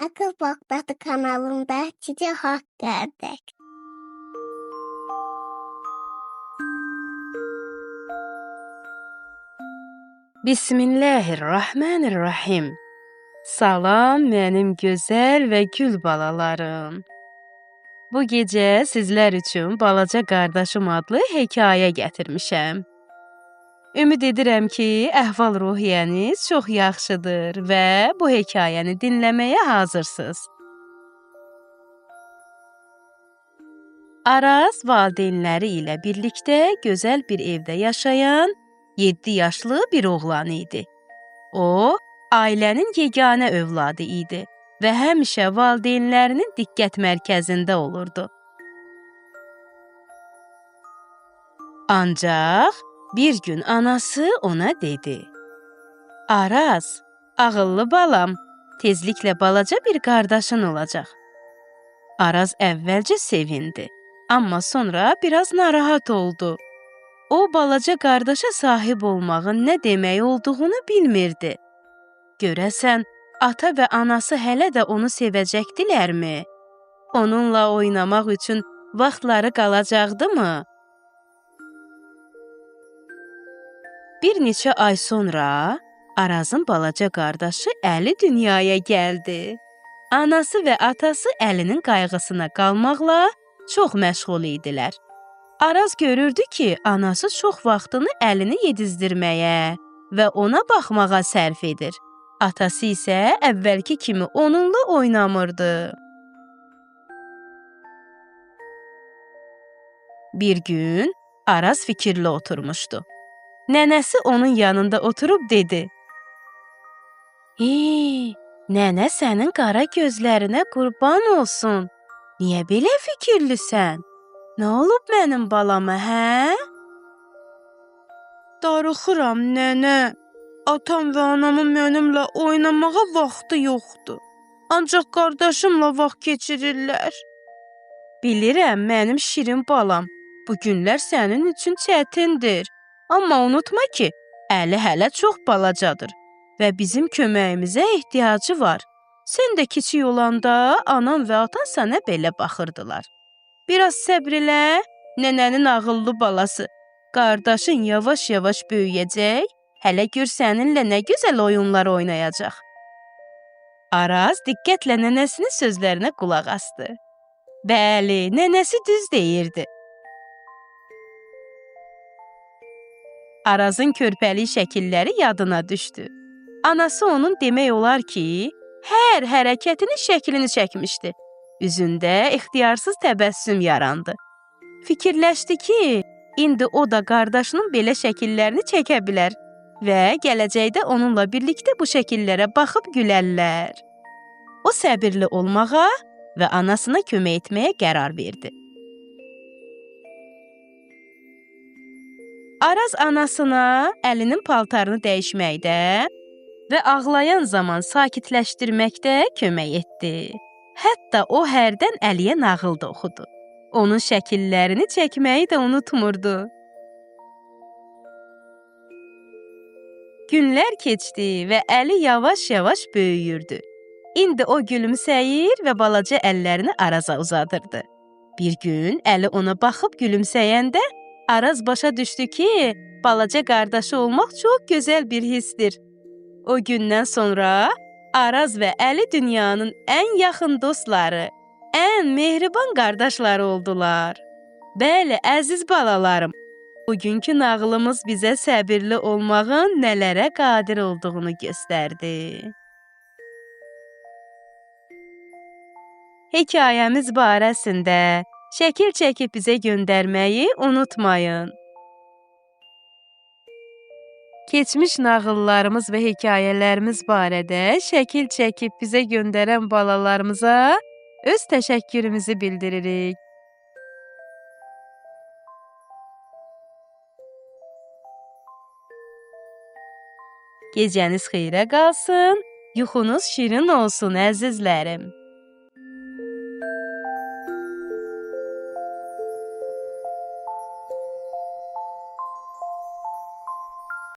Akıl Bakdadı kanalında size hoş geldik. Bismillahirrahmanirrahim. Salam mənim gözəl və gül balalarım. Bu gecə sizlər üçün Balaca Qardaşım adlı hekayə gətirmişəm. Ümid edirəm ki, əhval-ruhiyyəniz çox yaxşıdır və bu hekayəni dinləməyə hazırsınız. Araz valideynləri ilə birlikdə gözəl bir evdə yaşayan 7 yaşlı bir oğlan idi. O, ailənin yeganə övladı idi və həmişə valideynlərinin diqqət mərkəzində olurdu. Ancaq bir gün anası ona dedi: "Araz, ağıllı balam, tezliklə balaca bir qardaşın olacaq." Araz əvvəlcə sevindi, amma sonra biraz narahat oldu. O, balaca qardaşa sahib olmağın nə demək olduğunu bilmirdi. Görəsən, ata və anası hələ də onu sevəcəkdilərmi? Onunla oynamaq üçün vaxtları qalacaqdımı? Bir neçə ay sonra Arazın balaca qardaşı Əli dünyaya gəldi. Anası və atası Əlinin qayğısına qalmaqla çox məşğul idilər. Araz görürdü ki, anası çox vaxtını Əlini yedizdirməyə və ona baxmağa sərf edir. Atası isə əvvəlki kimi onunla oynamırdı. Bir gün Araz fikirli oturmuşdu. Nənəsi onun yanında oturub dedi: "Nənə, sənin qara gözlərinə qurban olsun. Niyə belə fikirlisən? Nə olub mənim balama, hə?" "Darıxıram, nənə. Atam və anamın mənimlə oynamağa vaxtı yoxdur. Ancaq qardaşımla vaxt keçirirlər." "Bilirəm, mənim şirin balam. Bu günlər sənin üçün çətindir. Amma unutma ki, Əli hələ çox balacadır və bizim köməyimizə ehtiyacı var. Sən də kiçik olanda anam və atan sənə belə baxırdılar. Biraz səbr elə, nənənin ağıllı balası. Qardaşın yavaş-yavaş böyüyəcək, hələ gör səninlə nə gözəl oyunlar oynayacaq." Araz diqqətlə nənəsinin sözlərinə qulaq asdı. Bəli, nənəsi düz deyirdi. Arazın körpəlik şəkilləri yadına düşdü. Anası onun demək olar ki, hər hərəkətinin şəklini çəkmişdi. Üzündə ixtiyarsız təbəssüm yarandı. Fikirləşdi ki, indi o da qardaşının belə şəkillərini çəkə bilər və gələcəkdə onunla birlikdə bu şəkillərə baxıb gülərlər. O səbirli olmağa və anasına kömək etməyə qərar verdi. Araz anasına Əlinin paltarını dəyişməkdə və ağlayan zaman sakitləşdirməkdə kömək etdi. Hətta o hərdən Əliyə nağıl da oxudu. Onun şəkillərini çəkməyi də unutmurdu. Günlər keçdi və Əli yavaş-yavaş böyüyürdü. İndi o gülümsəyir və balaca əllərini Araza uzadırdı. Bir gün Əli ona baxıb gülümsəyəndə Araz başa düşdü ki, balaca qardaşı olmaq çox gözəl bir hissdir. O gündən sonra Araz və Əli dünyanın ən yaxın dostları, ən mehriban qardaşları oldular. Bəli, əziz balalarım, bugünkü nağılımız bizə səbirli olmağın nələrə qadir olduğunu göstərdi. Hekayəmiz barəsində şəkil çəkib bizə göndərməyi unutmayın. Keçmiş nağıllarımız və hekayələrimiz barədə şəkil çəkib bizə göndərən balalarımıza öz təşəkkürümüzü bildiririk. Gecəniz xeyrə qalsın, yuxunuz şirin olsun əzizlərim.